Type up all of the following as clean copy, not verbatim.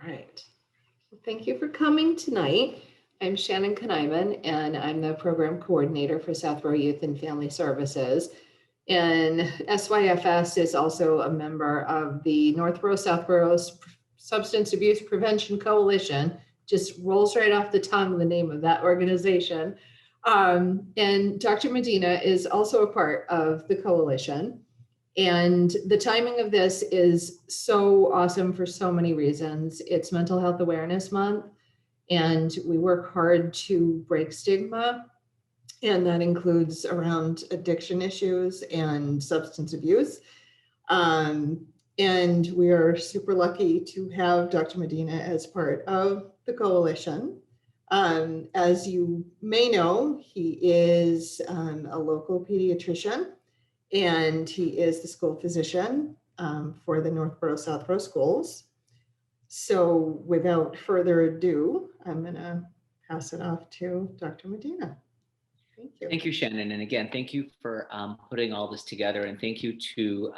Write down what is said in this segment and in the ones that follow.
right. Well, thank you for coming tonight. I'm Shannon Kaniman, and I'm the program coordinator for Southborough Youth and Family Services. And SYFS is also a member of the Northborough Southborough's Substance Abuse Prevention Coalition. Just rolls right off the tongue, the name of that organization. And Dr. Medina is also a part of the coalition. And the timing of this is so awesome for so many reasons. It's Mental Health Awareness Month, and we work hard to break stigma. And that includes around addiction issues and substance abuse. And we are super lucky to have Dr. Medina as part of the coalition. As you may know, he is a local pediatrician, and he is the school physician for the Northborough Southborough schools. So without further ado, I'm going to pass it off to Dr. Medina. Thank you. Thank you, Shannon. And again, thank you for putting all this together, and thank you to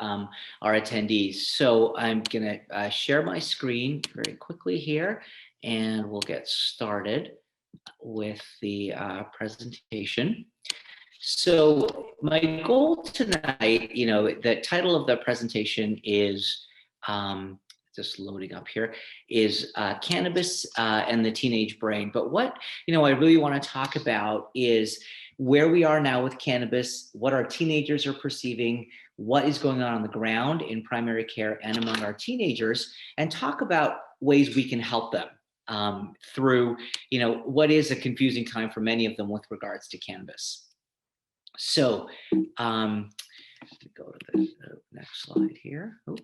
our attendees. So I'm going to share my screen very quickly here, and we'll get started with the presentation. So my goal tonight, the title of the presentation is, just loading up here, is Cannabis and the Teenage Brain. But what, I really want to talk about is where we are now with cannabis, what our teenagers are perceiving, what is going on the ground in primary care and among our teenagers, and talk about ways we can help them through, what is a confusing time for many of them with regards to cannabis. So go to the next slide here. Oop,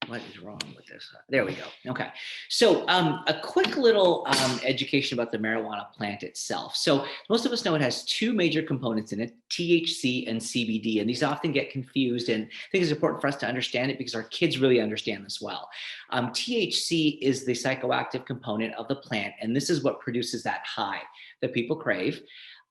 what is wrong with this? There we go. Okay. So a quick little education about the marijuana plant itself. So most of us know it has two major components in it, THC and CBD, and these often get confused, and I think it's important for us to understand it because our kids really understand this well. THC is the psychoactive component of the plant, and this is what produces that high that people crave.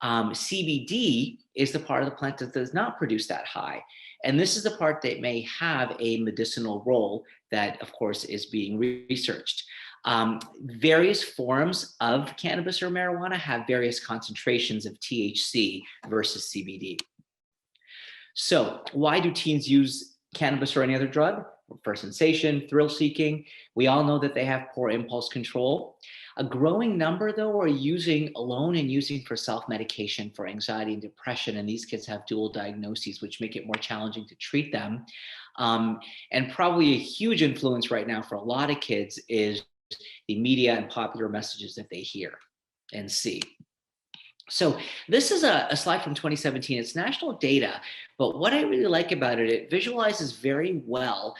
CBD is the part of the plant that does not produce that high. And this is the part that may have a medicinal role that, of course, is being researched. Various forms of cannabis or marijuana have various concentrations of THC versus CBD. So why do teens use cannabis or any other drug? For sensation, thrill seeking. We all know that they have poor impulse control. A growing number, though, are using alone and using for self-medication for anxiety and depression. And these kids have dual diagnoses, which make it more challenging to treat them. And probably a huge influence right now for a lot of kids is the media and popular messages that they hear and see. So this is a slide from 2017. It's national data, but what I really like about it, it visualizes very well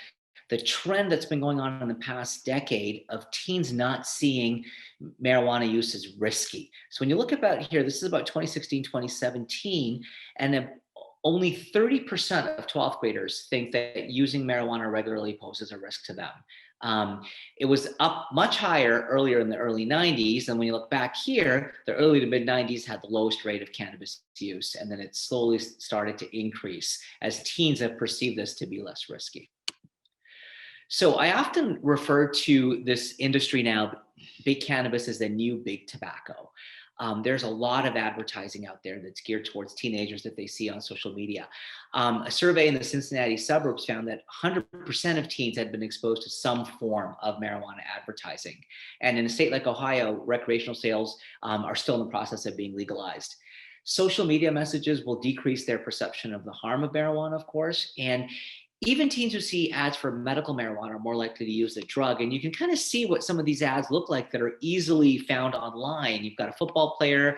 the trend that's been going on in the past decade of teens not seeing marijuana use as risky. So when you look about here, this is about 2016, 2017, and only 30% of 12th graders think that using marijuana regularly poses a risk to them. It was up much higher earlier in the early 90s. And when you look back here, the early to mid 90s had the lowest rate of cannabis use. And then it slowly started to increase as teens have perceived this to be less risky. So I often refer to this industry now, big cannabis, as the new big tobacco. There's a lot of advertising out there that's geared towards teenagers that they see on social media. A survey in the Cincinnati suburbs found that 100% of teens had been exposed to some form of marijuana advertising. And in a state like Ohio, recreational sales are still in the process of being legalized. Social media messages will decrease their perception of the harm of marijuana, of course, and even teens who see ads for medical marijuana are more likely to use the drug. And you can kind of see what some of these ads look like that are easily found online. You've got a football player,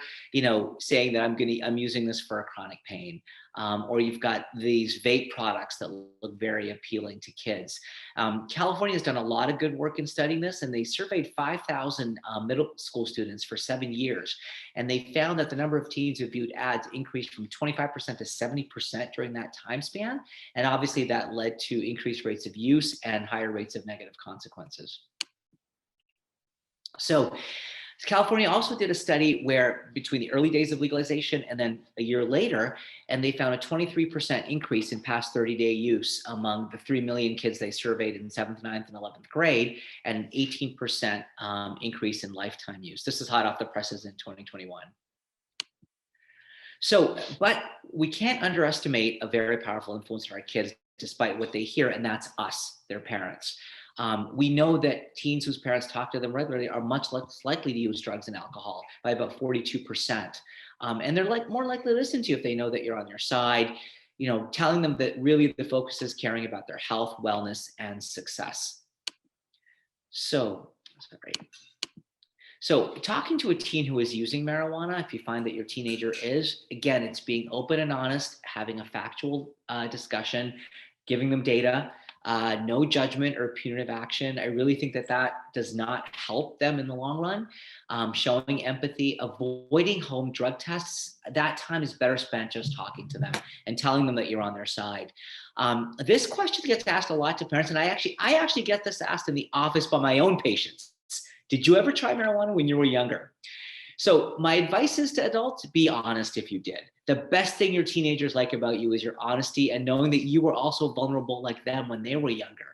saying that I'm using this for a chronic pain. Or you've got these vape products that look very appealing to kids. California has done a lot of good work in studying this, and they surveyed 5,000 middle school students for 7 years. And they found that the number of teens who viewed ads increased from 25% to 70% during that time span. And obviously that led to increased rates of use and higher rates of negative consequences. So California also did a study where between the early days of legalization and then a year later, and they found a 23% increase in past 30-day use among the 3 million kids they surveyed in 7th, 9th, and 11th grade, and an 18% increase in lifetime use. This is hot off the presses in 2021. So, but we can't underestimate a very powerful influence on our kids despite what they hear, and that's us, their parents. We know that teens whose parents talk to them regularly are much less likely to use drugs and alcohol by about 42%. And they're more likely to listen to you if they know that you're on their side, telling them that really the focus is caring about their health, wellness, and success. So, that's great. So talking to a teen who is using marijuana, if you find that your teenager is, again, it's being open and honest, having a factual discussion, giving them data, no judgment or punitive action. I really think that does not help them in the long run. Showing empathy, avoiding home drug tests, that time is better spent just talking to them and telling them that you're on their side. This question gets asked a lot to parents, and I actually get this asked in the office by my own patients. Did you ever try marijuana when you were younger? So my advice is to adults, be honest if you did. The best thing your teenagers like about you is your honesty and knowing that you were also vulnerable like them when they were younger.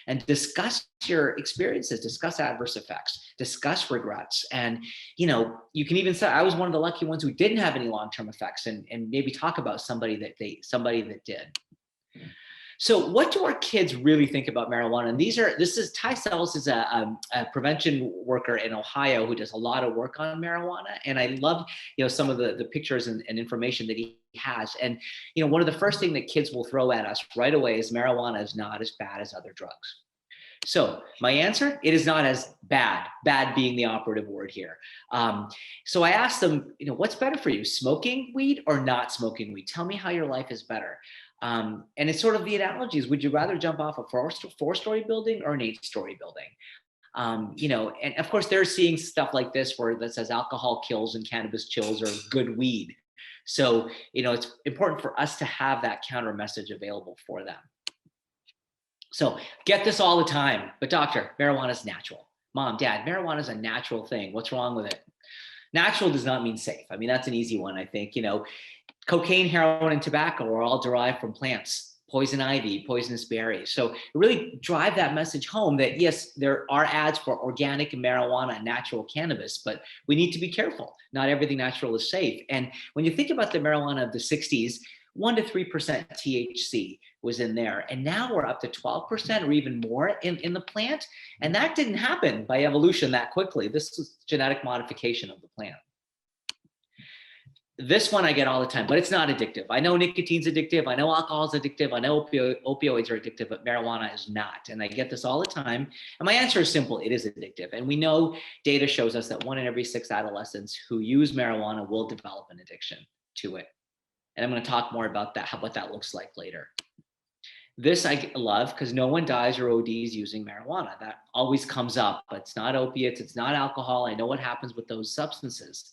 And discuss your experiences, discuss adverse effects, discuss regrets. And, you can even say, I was one of the lucky ones who didn't have any long-term effects, and maybe talk about somebody that did. So what do our kids really think about marijuana? And Ty Sells is a prevention worker in Ohio who does a lot of work on marijuana. And I love, some of the pictures and information that he has. And, one of the first things that kids will throw at us right away is marijuana is not as bad as other drugs. So my answer, it is not as bad being the operative word here. So I asked them, what's better for you, smoking weed or not smoking weed? Tell me how your life is better. And it's sort of the analogies. Would you rather jump off a four-story building or an 8-story building? And of course they're seeing stuff like this that says alcohol kills and cannabis chills or good weed. So, it's important for us to have that counter message available for them. So get this all the time, but doctor, marijuana is natural. Mom, dad, marijuana is a natural thing. What's wrong with it? Natural does not mean safe. I mean, that's an easy one, I think. Cocaine, heroin, and tobacco are all derived from plants, poison ivy, poisonous berries. So really drive that message home that yes, there are ads for organic marijuana and natural cannabis, but we need to be careful. Not everything natural is safe. And when you think about the marijuana of the 60s, 1 to 3% THC was in there. And now we're up to 12% or even more in the plant. And that didn't happen by evolution that quickly. This was genetic modification of the plant. This one I get all the time, but it's not addictive. I know nicotine's addictive. I know alcohol is addictive. I know opioids are addictive, but marijuana is not. And I get this all the time. And my answer is simple. It is addictive. And we know data shows us that 1 in every 6 adolescents who use marijuana will develop an addiction to it. And I'm going to talk more about that, what that looks like later. This I love because no one dies or ODs using marijuana. That always comes up, but it's not opiates. It's not alcohol. I know what happens with those substances.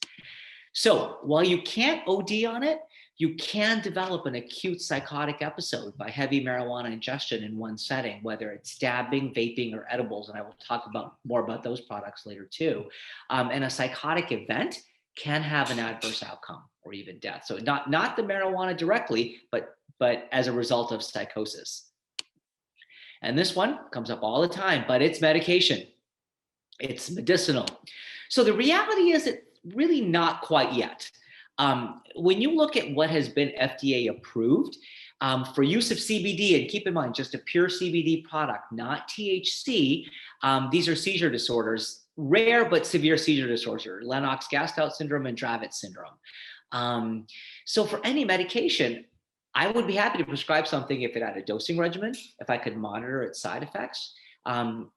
So while you can't OD on it, you can develop an acute psychotic episode by heavy marijuana ingestion in one setting, whether it's dabbing, vaping, or edibles. And I will talk more about those products later too. And a psychotic event can have an adverse outcome or even death. So not the marijuana directly, but as a result of psychosis. And this one comes up all the time, but it's medication. It's medicinal. So the reality is it's really not quite yet. When you look at what has been FDA approved for use of CBD, and keep in mind, just a pure CBD product, not THC, these are seizure disorders, rare but severe seizure disorders, Lennox-Gastaut syndrome and Dravet syndrome. So for any medication, I would be happy to prescribe something if it had a dosing regimen, if I could monitor its side effects.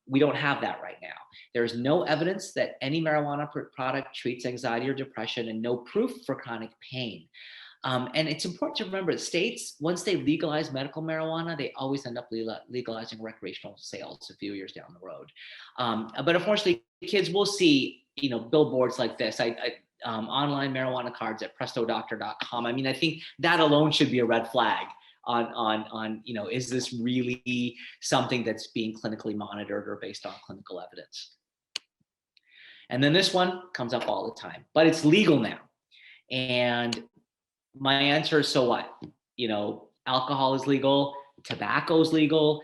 We don't have that right now. There's no evidence that any marijuana product treats anxiety or depression, and no proof for chronic pain. And it's important to remember that states, once they legalize medical marijuana, they always end up legalizing recreational sales a few years down the road. But unfortunately, kids will see, billboards like this. Online marijuana cards at prestodoctor.com. I mean, I think that alone should be a red flag on is this really something that's being clinically monitored or based on clinical evidence? And then this one comes up all the time, but it's legal now. And my answer is, so what? You know, alcohol is legal, tobacco is legal,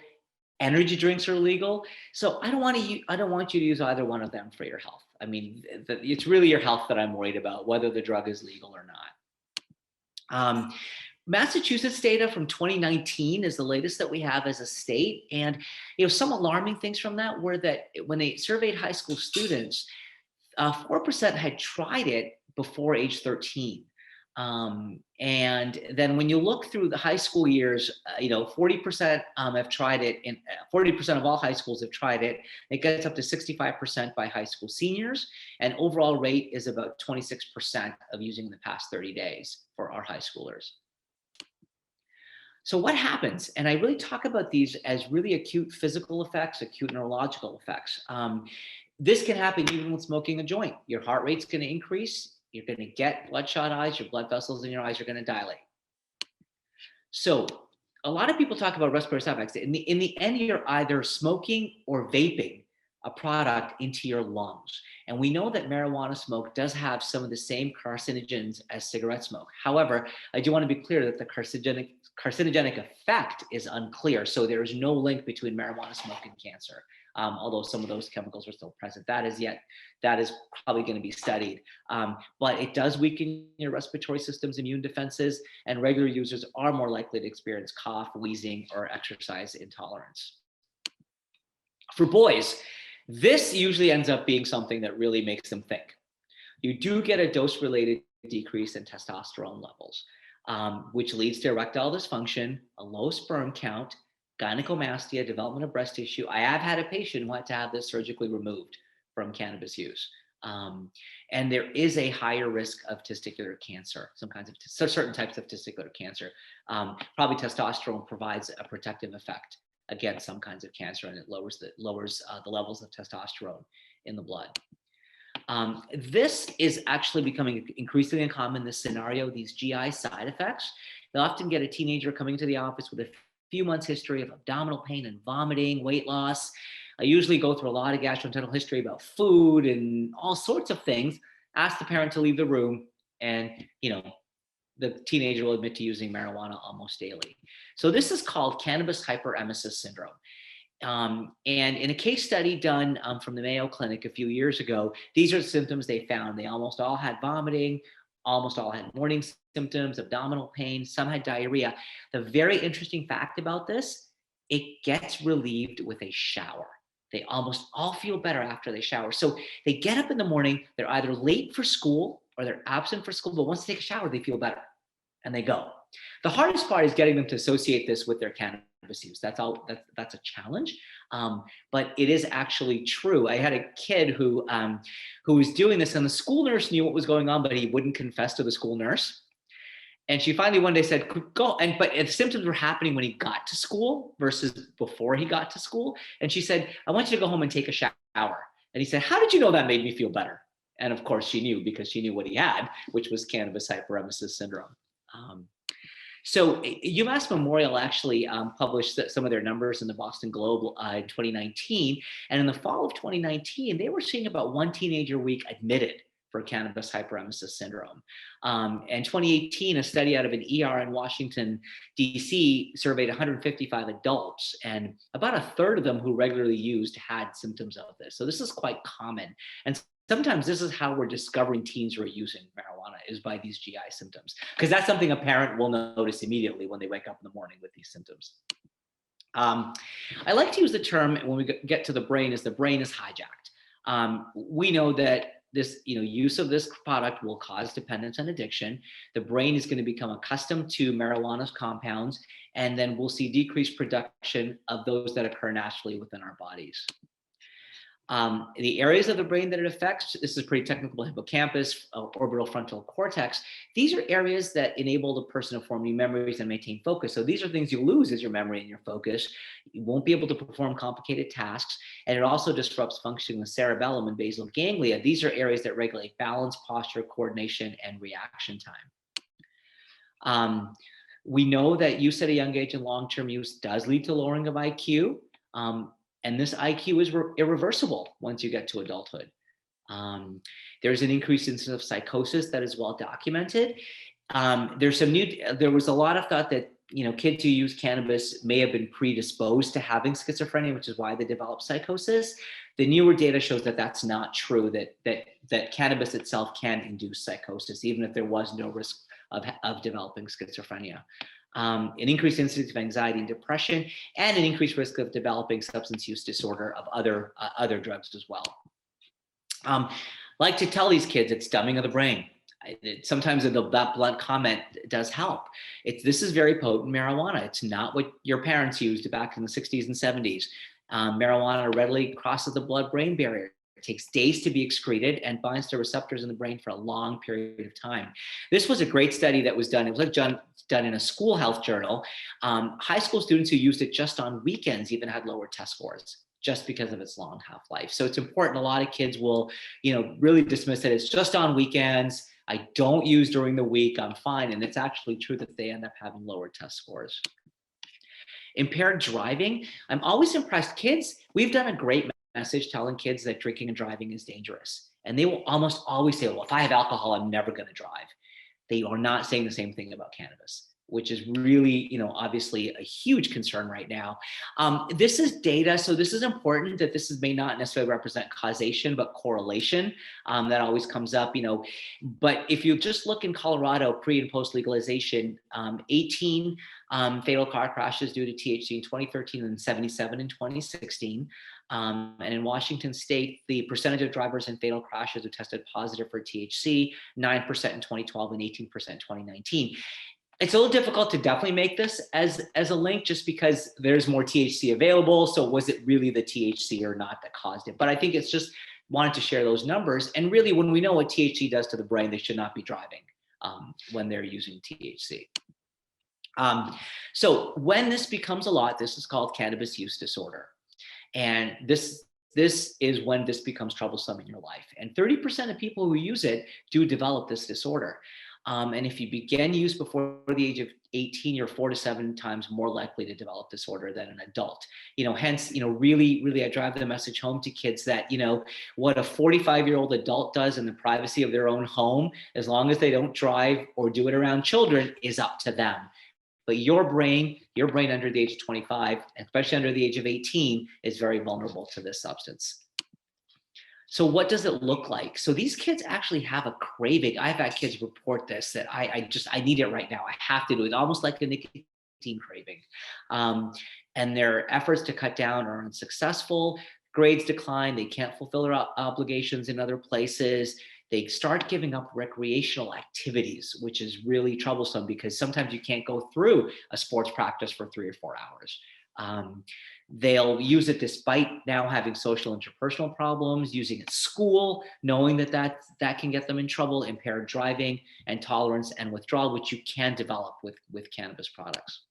energy drinks are legal. So I don't want you to use either one of them for your health. I mean, it's really your health that I'm worried about, whether the drug is legal or not. Massachusetts data from 2019 is the latest that we have as a state. And, you know, some alarming things from that were that when they surveyed high school students, 4% had tried it before age 13. And then when you look through the high school years, 40% have tried it, and 40% of all high schools have tried it. It gets up to 65% by high school seniors, and overall rate is about 26% of using in the past 30 days for our high schoolers. So what happens? And I really talk about these as really acute physical effects, acute neurological effects. This can happen even with smoking a joint. Your heart rate's going to increase. You're going to get bloodshot eyes. Your blood vessels in your eyes are going to dilate. So a lot of people talk about respiratory side effects. In the end, you're either smoking or vaping a product into your lungs. And we know that marijuana smoke does have some of the same carcinogens as cigarette smoke. However, I do want to be clear that the carcinogenic effect is unclear. So there is no link between marijuana smoke and cancer. Although some of those chemicals are still present. That is probably going to be studied. But it does weaken your respiratory system's immune defenses, and regular users are more likely to experience cough, wheezing, or exercise intolerance. For boys, this usually ends up being something that really makes them think. You do get a dose-related decrease in testosterone levels, which leads to erectile dysfunction, a low sperm count, gynecomastia, development of breast tissue. I have had a patient who had to have this surgically removed from cannabis use. And there is a higher risk of testicular cancer, certain types of testicular cancer. Probably testosterone provides a protective effect against some kinds of cancer, and it lowers the levels of testosterone in the blood. This is actually becoming increasingly common in this scenario, these GI side effects. They'll often get a teenager coming to the office with a few months history of abdominal pain and vomiting, weight loss. I usually go through a lot of gastrointestinal history about food and all sorts of things, ask the parent to leave the room, and the teenager will admit to using marijuana almost daily. So this is called cannabis hyperemesis syndrome. And in a case study done from the Mayo Clinic a few years ago, these are the symptoms they found. They almost all had vomiting, almost all had morning symptoms, abdominal pain, some had diarrhea. The very interesting fact about this, it gets relieved with a shower. They almost all feel better after they shower. So they get up in the morning, they're either late for school or they're absent for school, but once they take a shower, they feel better and they go. The hardest part is getting them to associate this with their cannabis use. That's a challenge, but it is actually true. I had a kid who was doing this, and the school nurse knew what was going on, but he wouldn't confess to the school nurse. And she finally one day said, "Go." But the symptoms were happening when he got to school versus before he got to school. And she said, "I want you to go home and take a shower." And he said, "How did you know that made me feel better?" And of course she knew, because she knew what he had, which was cannabis hyperemesis syndrome. So UMass Memorial actually published some of their numbers in the Boston Globe in 2019. And in the fall of 2019, they were seeing about one teenager a week admitted for cannabis hyperemesis syndrome. In 2018, a study out of an ER in Washington, D.C. surveyed 155 adults, and about a third of them who regularly used had symptoms of this. So this is quite common. And sometimes this is how we're discovering teens who are using marijuana, is by these GI symptoms, because that's something a parent will notice immediately when they wake up in the morning with these symptoms. I like to use the term when we get to the brain is hijacked. We know that this, use of this product will cause dependence and addiction. The brain is going to become accustomed to marijuana's compounds, and then we'll see decreased production of those that occur naturally within our bodies. The areas of the brain that it affects, this is pretty technical: hippocampus, orbital frontal cortex. These are areas that enable the person to form new memories and maintain focus. So these are things you lose as your memory and your focus. You won't be able to perform complicated tasks. And it also disrupts functioning of the cerebellum and basal ganglia. These are areas that regulate balance, posture, coordination, and reaction time. We know that use at a young age and long-term use does lead to lowering of IQ. And this IQ is irreversible once you get to adulthood. There's an increased incidence of psychosis that is well documented. There was a lot of thought that, kids who use cannabis may have been predisposed to having schizophrenia, which is why they develop psychosis. The newer data shows that that's not true, that cannabis itself can induce psychosis, even if there was no risk of developing schizophrenia. An increased incidence of anxiety and depression, and an increased risk of developing substance use disorder of other drugs as well. Like to tell these kids it's dumbing of the brain. Sometimes that blunt comment does help. This is very potent marijuana. It's not what your parents used back in the 60s and 70s. Marijuana readily crosses the blood-brain barrier. It takes days to be excreted and binds to receptors in the brain for a long period of time. This was a great study that was done. It was done in a school health journal. High school students who used it just on weekends even had lower test scores, just because of its long half-life. So it's important. A lot of kids will, really dismiss it. It's just on weekends. I don't use during the week. I'm fine. And it's actually true that they end up having lower test scores. Impaired driving. I'm always impressed. Kids, we've done a great message telling kids that drinking and driving is dangerous. And they will almost always say, well, if I have alcohol, I'm never going to drive. They are not saying the same thing about cannabis, which is really, obviously a huge concern right now. This is data, so this is important that may not necessarily represent causation, but correlation. That always comes up, But if you just look in Colorado, pre and post legalization, 18 fatal car crashes due to THC in 2013 and 77 in 2016. And in Washington State, the percentage of drivers in fatal crashes who tested positive for THC, 9% in 2012 and 18% in 2019. It's a little difficult to definitely make this as a link just because there's more THC available. So was it really the THC or not that caused it? But I think it's just wanted to share those numbers. And really, when we know what THC does to the brain, they should not be driving when they're using THC. So when this becomes a lot, this is called cannabis use disorder. And this is when this becomes troublesome in your life. And 30% of people who use it do develop this disorder. And if you begin use before the age of 18, you're 4 to 7 times more likely to develop disorder than an adult. Hence, really, I drive the message home to kids that, what a 45-year-old adult does in the privacy of their own home, as long as they don't drive or do it around children, is up to them. But your brain under the age of 25, especially under the age of 18, is very vulnerable to this substance. So what does it look like? So these kids actually have a craving. I've had kids report this, that I need it right now. I have to do it, almost like a nicotine craving. And their efforts to cut down are unsuccessful. Grades decline. They can't fulfill their obligations in other places. They start giving up recreational activities, which is really troublesome because sometimes you can't go through a sports practice for 3 or 4 hours. They'll use it despite now having social interpersonal problems, using it at school, knowing that can get them in trouble, impaired driving, and tolerance and withdrawal, which you can develop with cannabis products.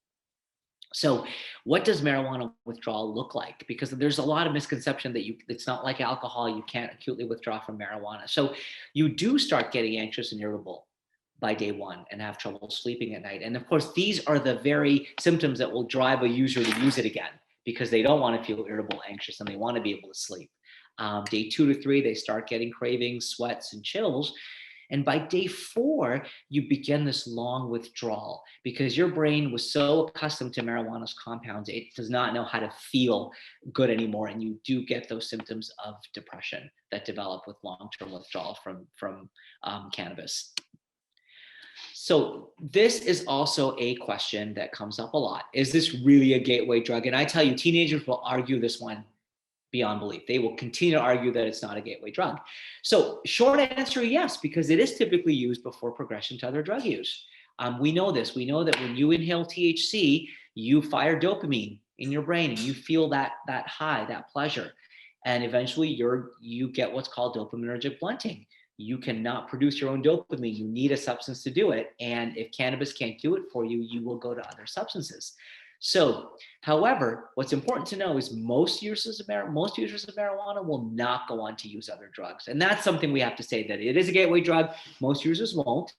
So what does marijuana withdrawal look like? Because there's a lot of misconception that it's not like alcohol, you can't acutely withdraw from marijuana. So you do start getting anxious and irritable by day 1 and have trouble sleeping at night. And of course, these are the very symptoms that will drive a user to use it again, because they don't want to feel irritable, anxious, and they want to be able to sleep. Day 2 to 3, they start getting cravings, sweats, and chills. And by day 4, you begin this long withdrawal because your brain was so accustomed to marijuana's compounds, it does not know how to feel good anymore. And you do get those symptoms of depression that develop with long-term withdrawal from cannabis. So this is also a question that comes up a lot. Is this really a gateway drug? And I tell you, teenagers will argue this one beyond belief. They will continue to argue that it's not a gateway drug. So short answer, yes, because it is typically used before progression to other drug use. We know this. We know that when you inhale THC, you fire dopamine in your brain and you feel that high, that pleasure. And eventually you get what's called dopaminergic blunting. You cannot produce your own dopamine. You need a substance to do it. And if cannabis can't do it for you, you will go to other substances. So, however, what's important to know is most users of marijuana will not go on to use other drugs. And that's something we have to say, that it is a gateway drug. Most users won't.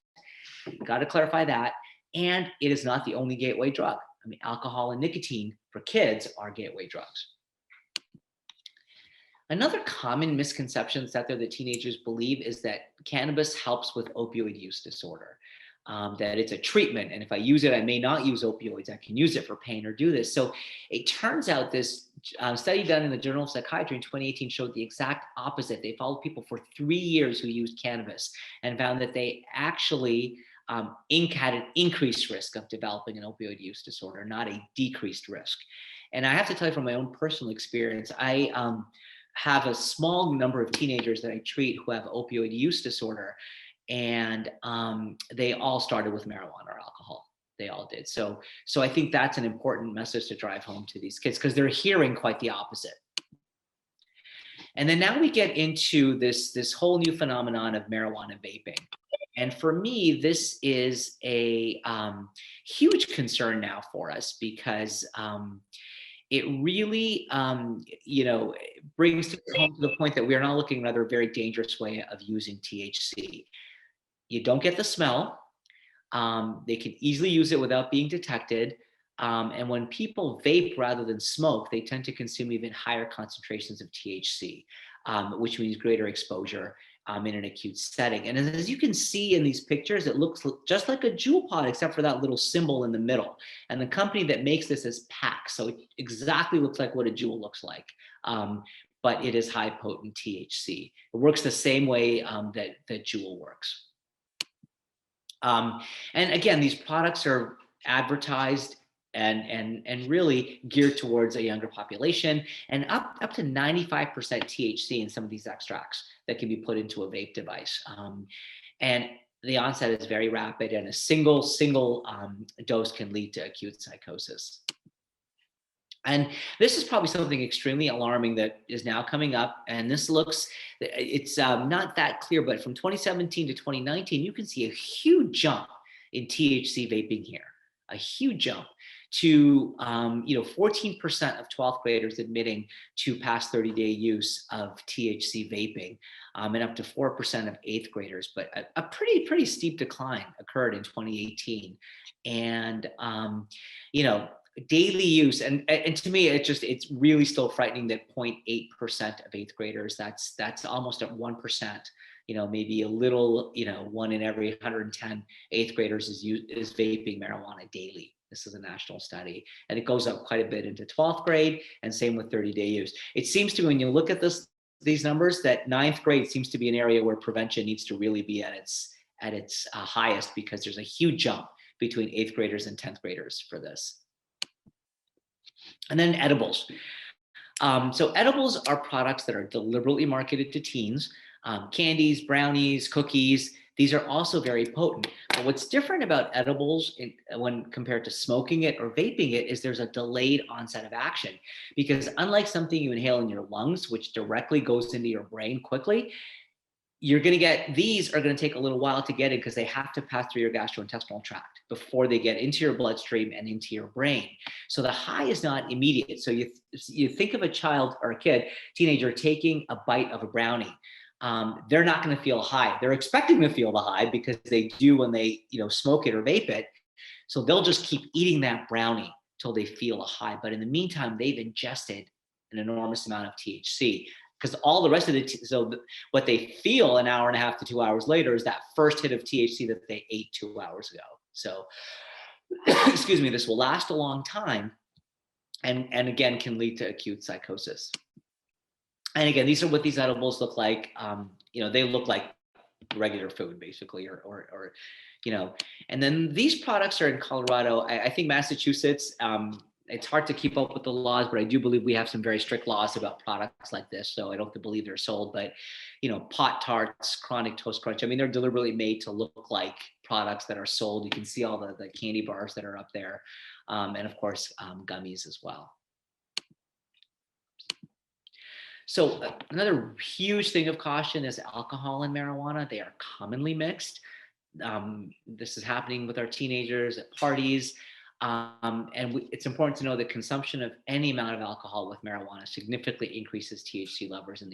Got to clarify that. And it is not the only gateway drug. I mean, alcohol and nicotine for kids are gateway drugs. Another common misconception that's out there that teenagers believe is that cannabis helps with opioid use disorder, that it's a treatment. And if I use it, I may not use opioids. I can use it for pain or do this. So it turns out this study done in the Journal of Psychiatry in 2018 showed the exact opposite. They followed people for 3 years who used cannabis and found that they actually had an increased risk of developing an opioid use disorder, not a decreased risk. And I have to tell you from my own personal experience, I have a small number of teenagers that I treat who have opioid use disorder, and they all started with marijuana or alcohol. They all did. So I think that's an important message to drive home to these kids because they're hearing quite the opposite. And then now we get into this whole new phenomenon of marijuana vaping. And for me, this is a huge concern now for us because it really, brings home to the point that we are now looking at another very dangerous way of using THC. You don't get the smell. They can easily use it without being detected. And when people vape rather than smoke, they tend to consume even higher concentrations of THC, which means greater exposure in an acute setting. And as you can see in these pictures, it looks just like a jewel pod, except for that little symbol in the middle. And the company that makes this is PAC. So it exactly looks like what a jewel looks like. But it is high potent THC. It works the same way that jewel works. And again, these products are advertised and really geared towards a younger population, and up to 95% THC in some of these extracts that can be put into a vape device. And the onset is very rapid, and a single dose can lead to acute psychosis. And this is probably something extremely alarming that is now coming up. And this it's not that clear, but from 2017 to 2019, you can see a huge jump in THC vaping here, a huge jump to 14% of 12th graders admitting to past 30-day use of THC vaping, and up to 4% of 8th graders. But a pretty steep decline occurred in 2018. And daily use, and to me, it's really still frightening that 0.8% of 8th graders, that's almost at 1%, maybe a little, 1 in every 110 8th graders is vaping marijuana daily. This is a national study, and it goes up quite a bit into 12th grade, and same with 30-day use. It seems to, when you look at these numbers, that 9th grade seems to be an area where prevention needs to really be at its highest, because there's a huge jump between 8th graders and 10th graders for this. And then edibles. So edibles are products that are deliberately marketed to teens. Candies, brownies, cookies, these are also very potent. But what's different about edibles when compared to smoking it or vaping it is there's a delayed onset of action. Because unlike something you inhale in your lungs, which directly goes into your brain quickly, these are going to take a little while to get in because they have to pass through your gastrointestinal tract before they get into your bloodstream and into your brain. So the high is not immediate. So you think of a child or a teenager taking a bite of a brownie. They're not going to feel a high. They're expecting to feel the high because they do when they smoke it or vape it. So they'll just keep eating that brownie till they feel a high. But in the meantime, they've ingested an enormous amount of THC. Because all the rest of what they feel an hour and a half to 2 hours later is that first hit of THC that they ate 2 hours ago. So, excuse me, this will last a long time, and again can lead to acute psychosis. And again, these are what these edibles look like. They look like regular food, basically, or And then these products are in Colorado. I think Massachusetts. It's hard to keep up with the laws, but I do believe we have some very strict laws about products like this. So I don't believe they're sold, but Pot Tarts, Chronic Toast Crunch. I mean, they're deliberately made to look like products that are sold. You can see all the candy bars that are up there. And of course, gummies as well. So another huge thing of caution is alcohol and marijuana. They are commonly mixed. This is happening with our teenagers at parties. It's important to know that consumption of any amount of alcohol with marijuana significantly increases THC levels in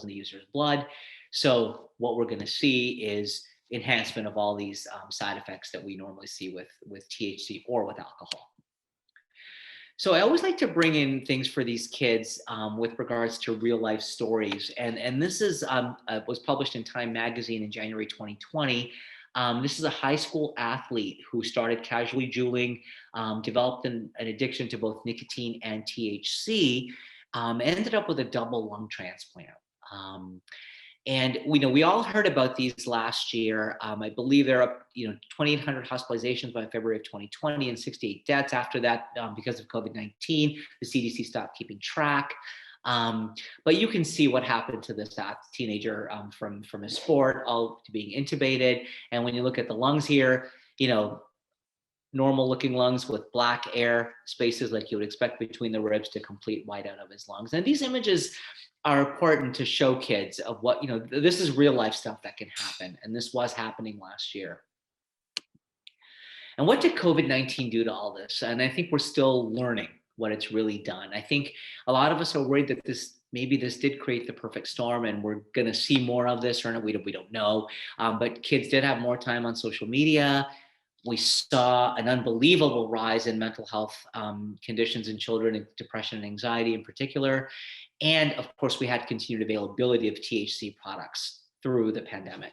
the user's blood. So what we're going to see is enhancement of all these side effects that we normally see with THC or with alcohol. So I always like to bring in things for these kids with regards to real life stories. And this is was published in Time Magazine in January 2020. This is a high school athlete who started casually juuling, developed an addiction to both nicotine and THC, ended up with a double lung transplant. And we all heard about these last year. I believe there are 2,800 hospitalizations by February of 2020 and 68 deaths after that because of COVID-19. The CDC stopped keeping track. But you can see what happened to this teenager from a sport all to being intubated. And when you look at the lungs here, normal looking lungs with black air spaces like you would expect between the ribs to complete whiteout of his lungs. And these images are important to show kids of what, this is real life stuff that can happen. And this was happening last year. And what did COVID-19 do to all this? And I think we're still learning what it's really done. I think a lot of us are worried that maybe this did create the perfect storm and we're going to see more of this, or not, we don't know. But kids did have more time on social media. We saw an unbelievable rise in mental health conditions in children, depression and anxiety in particular. And of course, we had continued availability of THC products through the pandemic.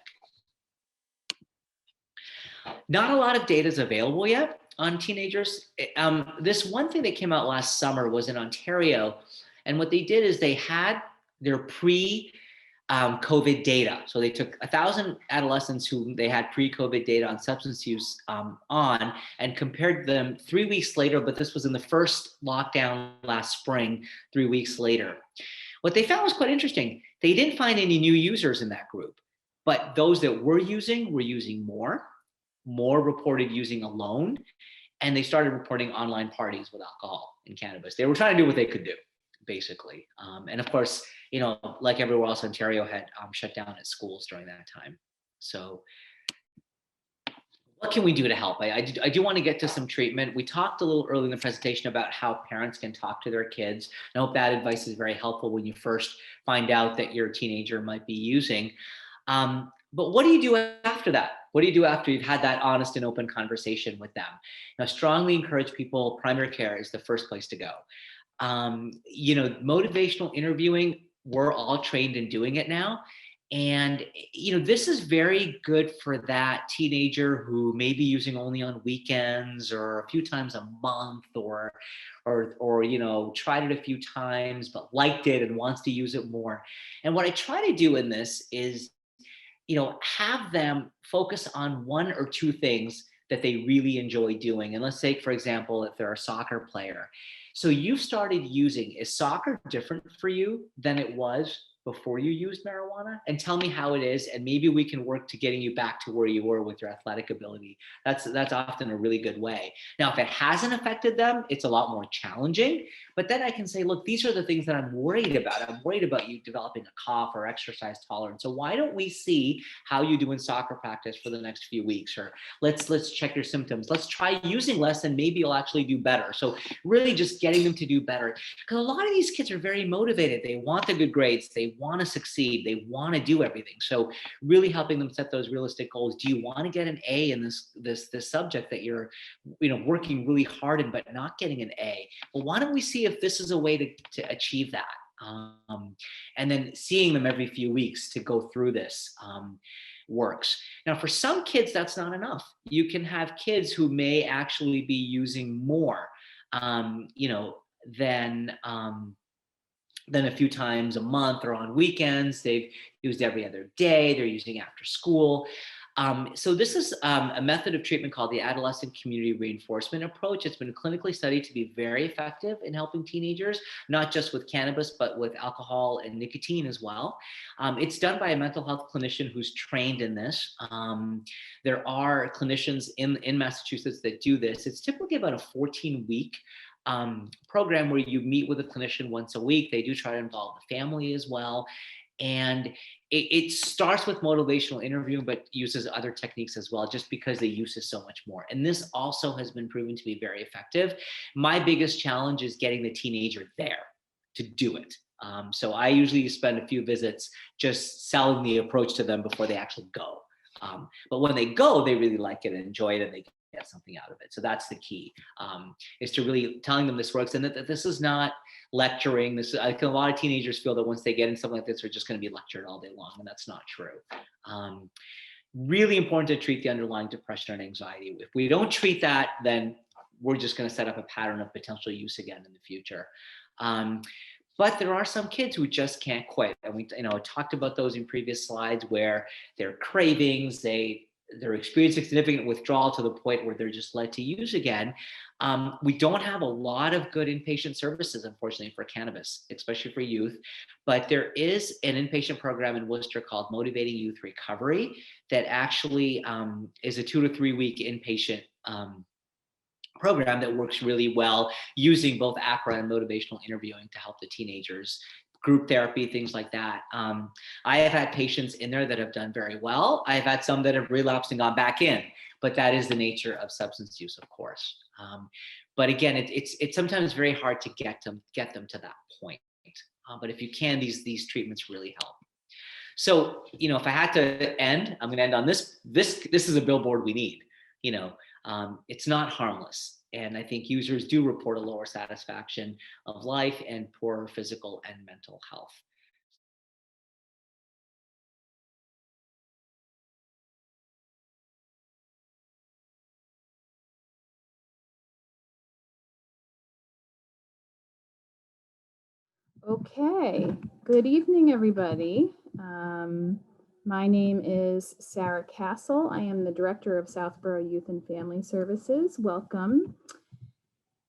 Not a lot of data is available yet on teenagers. This one thing that came out last summer was in Ontario. And what they did is they had their pre-COVID data. So they took 1,000 adolescents who they had pre-COVID data on substance use on and compared them 3 weeks later, but this was in the first lockdown last spring, 3 weeks later. What they found was quite interesting. They didn't find any new users in that group, but those that were using more reported using alone, and they started reporting online parties with alcohol and cannabis. They were trying to do what they could do, basically. And of course, like everywhere else, Ontario had shut down its schools during that time. So what can we do to help? I do want to get to some treatment. We talked a little early in the presentation about how parents can talk to their kids. I hope that advice is very helpful when you first find out that your teenager might be using. But what do you do after that? What do you do after you've had that honest and open conversation with them? I strongly encourage people, primary care is the first place to go. Motivational interviewing, we're all trained in doing it now. And, this is very good for that teenager who may be using only on weekends or a few times a month or tried it a few times, but liked it and wants to use it more. And what I try to do in this is, have them focus on one or two things that they really enjoy doing. And let's say, for example, if they're a soccer player. So you started using, is soccer different for you than it was before you used marijuana? And tell me how it is, and maybe we can work to getting you back to where you were with your athletic ability. That's often a really good way. Now, if it hasn't affected them, it's a lot more challenging. But then I can say, look, these are the things that I'm worried about. I'm worried about you developing a cough or exercise tolerance. So why don't we see how you do in soccer practice for the next few weeks? Or let's check your symptoms. Let's try using less and maybe you'll actually do better. So really just getting them to do better. Because a lot of these kids are very motivated. They want the good grades. They want to succeed. They want to do everything. So really helping them set those realistic goals. Do you want to get an A in this subject that you're working really hard in but not getting an A? Well, why don't we see if this is a way to achieve that? And then seeing them every few weeks to go through this works. Now, for some kids, that's not enough. You can have kids who may actually be using more, than a few times a month or on weekends. They've used every other day. They're using after school. So this is a method of treatment called the adolescent community reinforcement approach. It's been clinically studied to be very effective in helping teenagers, not just with cannabis, but with alcohol and nicotine as well. It's done by a mental health clinician who's trained in this. There are clinicians in Massachusetts that do this. It's typically about a 14-week program where you meet with a clinician once a week. They do try to involve the family as well. And it starts with motivational interviewing, but uses other techniques as well, just because the use is so much more. And this also has been proven to be very effective. My biggest challenge is getting the teenager there to do it. So I usually spend a few visits just selling the approach to them before they actually go. But when they go, they really like it and enjoy it, and they get something out of it. So that's the key, is to really telling them this works, and that this is not lecturing. This, I think a lot of teenagers feel that once they get in something like this, they're just going to be lectured all day long, and that's not true. Really important to treat the underlying depression and anxiety. If we don't treat that, then we're just going to set up a pattern of potential use again in the future. But there are some kids who just can't quit. And we, talked about those in previous slides, where their cravings, they're experiencing significant withdrawal to the point where they're just led to use again. We don't have a lot of good inpatient services, unfortunately, for cannabis, especially for youth. But there is an inpatient program in Worcester called Motivating Youth Recovery that actually is a 2 to 3 week inpatient program that works really well, using both ACRA and motivational interviewing to help the teenagers, group therapy, things like that. I have had patients in there that have done very well. I've had some that have relapsed and gone back in, but that is the nature of substance use, of course. But again, it's sometimes very hard to get them to that point. But if you can, these treatments really help. So, if I had to end, I'm going to end on this. This is a billboard we need. It's not harmless. And I think users do report a lower satisfaction of life and poorer physical and mental health. Okay, good evening, everybody. My name is Sarah Castle. I am the Director of Southborough Youth and Family Services. Welcome.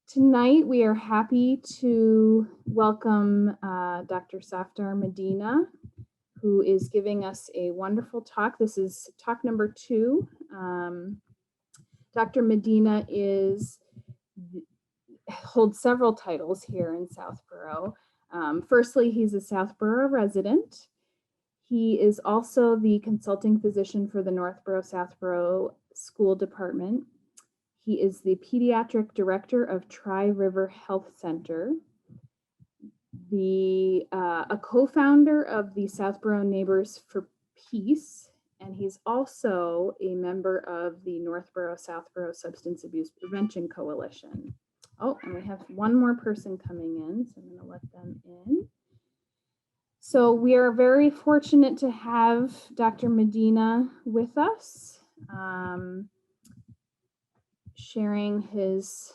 Tonight, we are happy to welcome Dr. Safdar Medina, who is giving us a wonderful talk. This is talk number 2. Dr. Medina holds several titles here in Southborough. Firstly, he's a Southborough resident. He is also the consulting physician for the Northborough Southborough School Department. He is the pediatric director of Tri-River Health Center, a co-founder of the Southborough Neighbors for Peace, and he's also a member of the Northborough Southborough Substance Abuse Prevention Coalition. Oh, and we have one more person coming in, so I'm going to let them in. So we are very fortunate to have Dr. Medina with us, sharing he's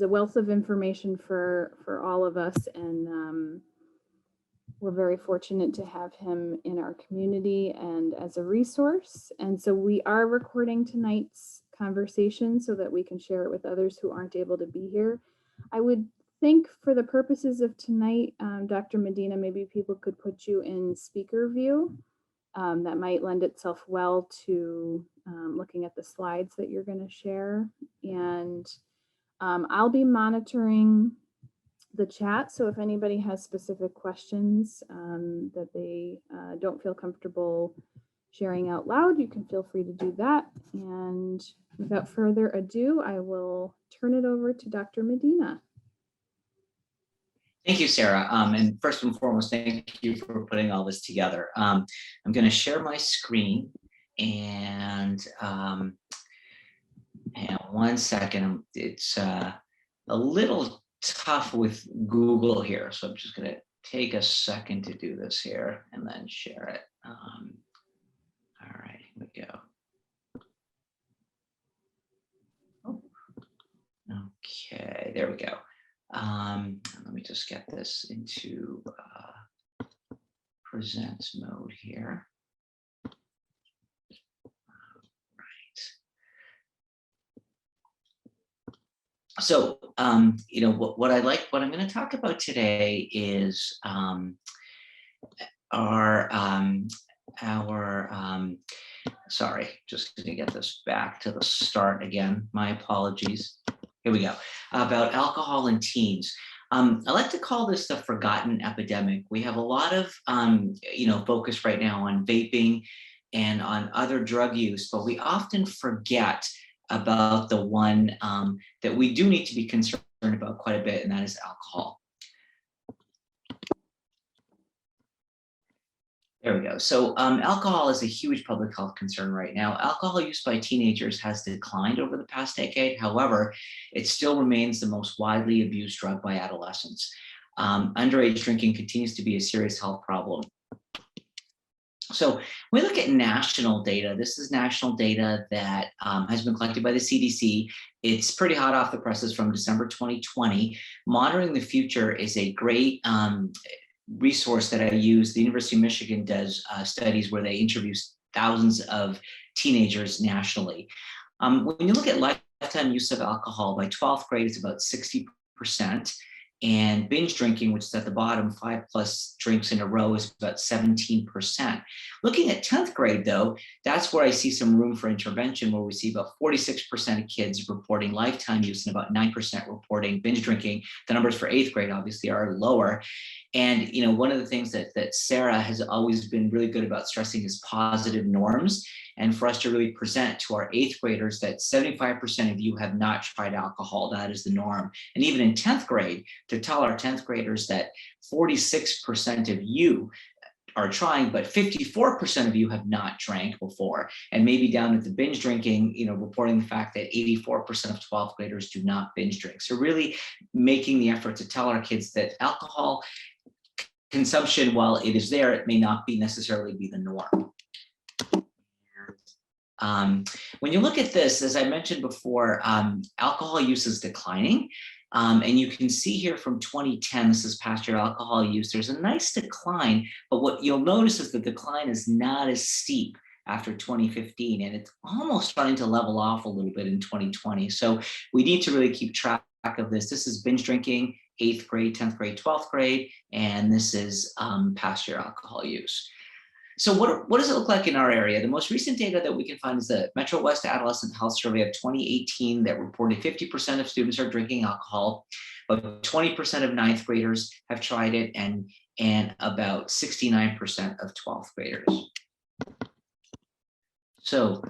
a wealth of information for all of us, and we're very fortunate to have him in our community and as a resource. And so we are recording tonight's conversation so that we can share it with others who aren't able to be here. I would think for the purposes of tonight, Dr. Medina, maybe people could put you in speaker view. That might lend itself well to looking at the slides that you're going to share. And I'll be monitoring the chat. So if anybody has specific questions that they don't feel comfortable sharing out loud, you can feel free to do that. And without further ado, I will turn it over to Dr. Medina. Thank you, Sarah. And first and foremost, thank you for putting all this together. I'm going to share my screen, and hang on one second. It's a little tough with Google here, so I'm just going to take a second to do this here and then share it. All right, here we go. Oh, okay, there we go. Let me just get this into present mode here. Right. So, what I'm going to talk about today is sorry, just going to get this back to the start again. My apologies. Here we go. About alcohol in teens. I like to call this the forgotten epidemic. We have a lot of, focus right now on vaping and on other drug use, but we often forget about the one that we do need to be concerned about quite a bit, and that is alcohol. There we go. So alcohol is a huge public health concern right now. Alcohol use by teenagers has declined over the past decade. However, it still remains the most widely abused drug by adolescents. Underage drinking continues to be a serious health problem. So when we look at national data, this is national data that has been collected by the CDC. It's pretty hot off the presses from December 2020. Monitoring the Future is a great resource that I use. The University of Michigan does studies where they interview thousands of teenagers nationally. When you look at lifetime use of alcohol, by 12th grade, it's about 60%. And binge drinking, which is at the bottom, 5+ drinks in a row, is about 17%. Looking at 10th grade, though, that's where I see some room for intervention, where we see about 46% of kids reporting lifetime use and about 9% reporting binge drinking. The numbers for 8th grade obviously are lower. And one of the things that Sarah has always been really good about stressing is positive norms. And for us to really present to our 8th graders that 75% of you have not tried alcohol, that is the norm. And even in 10th grade, to tell our 10th graders that 46% of you are trying, but 54% of you have not drank before. And maybe down at the binge drinking, reporting the fact that 84% of 12th graders do not binge drink. So really making the effort to tell our kids that alcohol consumption, while it is there, it may not necessarily be the norm. When you look at this, as I mentioned before, alcohol use is declining. And you can see here from 2010, this is past year alcohol use, there's a nice decline, but what you'll notice is the decline is not as steep after 2015, and it's almost starting to level off a little bit in 2020. So we need to really keep track of this. This is binge drinking, 8th grade, 10th grade, 12th grade, and this is past year alcohol use. So what does it look like in our area? The most recent data that we can find is the Metro West Adolescent Health Survey of 2018 that reported 50% of students are drinking alcohol, but 20% of 9th graders have tried it, and about 69% of 12th graders. So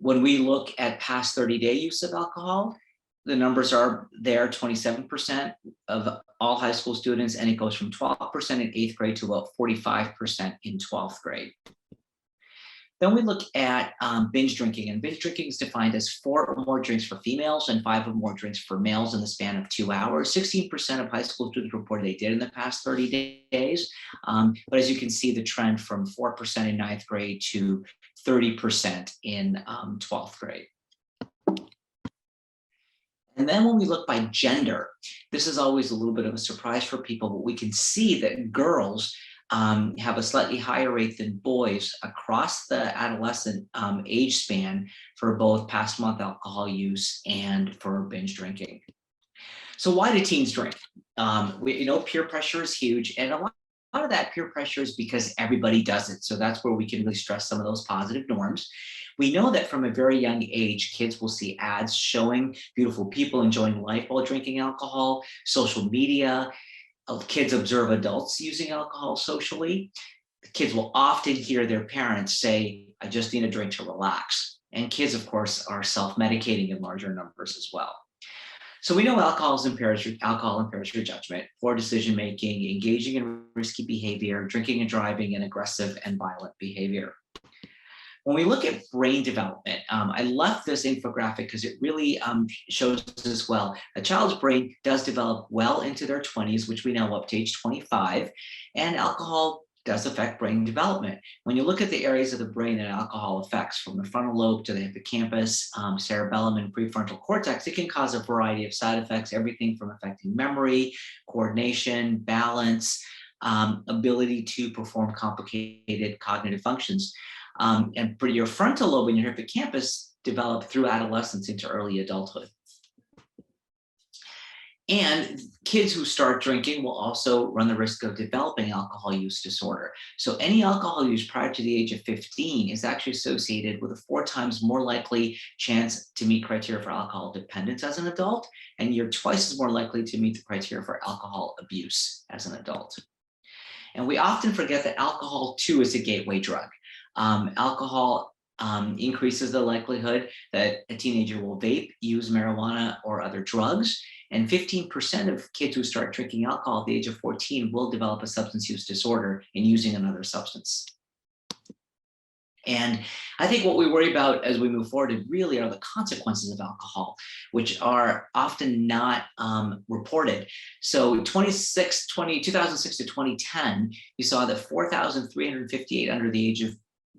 when we look at past 30-day use of alcohol, the numbers are there, 27% of all high school students, and it goes from 12% in 8th grade to about 45% in 12th grade. Then we look at binge drinking, and binge drinking is defined as 4 or more drinks for females and 5 or more drinks for males in the span of 2 hours. 16% of high school students reported they did in the past 30 days. But as you can see, the trend from 4% in 9th grade to 30% in 12th grade. And then when we look by gender, this is always a little bit of a surprise for people, but we can see that girls have a slightly higher rate than boys across the adolescent age span for both past month alcohol use and for binge drinking. So why do teens drink? Peer pressure is huge, and a lot of that peer pressure is because everybody does it. So that's where we can really stress some of those positive norms. We know that from a very young age, kids will see ads showing beautiful people enjoying life while drinking alcohol, social media. Kids observe adults using alcohol socially. The kids will often hear their parents say, "I just need a drink to relax." And kids, of course, are self-medicating in larger numbers as well. So we know alcohol impairs your judgment, poor decision-making, engaging in risky behavior, drinking and driving, and aggressive and violent behavior. When we look at brain development, I left this infographic because it really shows as well. A child's brain does develop well into their 20s, which we know up to age 25, and alcohol does affect brain development. When you look at the areas of the brain that alcohol affects, from the frontal lobe to the hippocampus, cerebellum, and prefrontal cortex, it can cause a variety of side effects, everything from affecting memory, coordination, balance, ability to perform complicated cognitive functions. And your frontal lobe and your hippocampus develop through adolescence into early adulthood. And kids who start drinking will also run the risk of developing alcohol use disorder. So any alcohol use prior to the age of 15 is actually associated with a 4 times more likely chance to meet criteria for alcohol dependence as an adult, and you're twice as more likely to meet the criteria for alcohol abuse as an adult. And we often forget that alcohol too is a gateway drug. Alcohol increases the likelihood that a teenager will vape, use marijuana or other drugs. And 15% of kids who start drinking alcohol at the age of 14 will develop a substance use disorder in using another substance. And I think what we worry about as we move forward really are the consequences of alcohol, which are often not reported. So 2006 to 2010, you saw that 4,358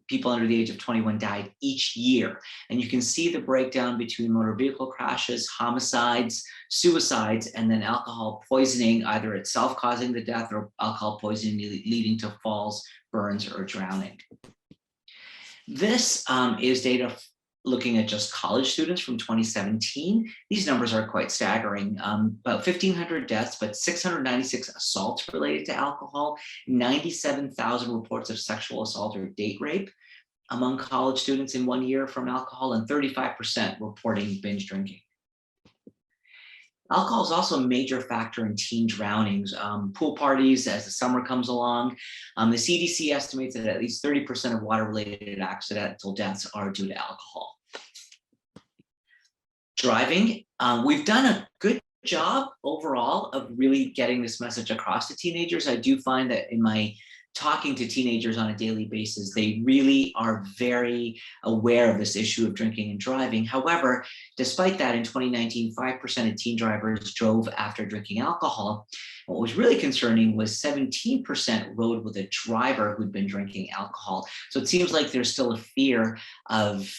people under the age of 21 died each year. And you can see the breakdown between motor vehicle crashes, homicides, suicides, and then alcohol poisoning, either itself causing the death or alcohol poisoning leading to falls, burns, or drowning. This is data looking at just college students from 2017. These numbers are quite staggering. About 1,500 deaths, but 696 assaults related to alcohol, 97,000 reports of sexual assault or date rape among college students in 1 year from alcohol, and 35% reporting binge drinking. Alcohol is also a major factor in teen drownings, pool parties as the summer comes along. The CDC estimates that at least 30% of water-related accidental deaths are due to alcohol. Driving, we've done a good job overall of really getting this message across to teenagers. I do find that in my talking to teenagers on a daily basis, they really are very aware of this issue of drinking and driving. However, despite that, in 2019, 5% of teen drivers drove after drinking alcohol. What was really concerning was 17% rode with a driver who'd been drinking alcohol. So it seems like there's still a fear of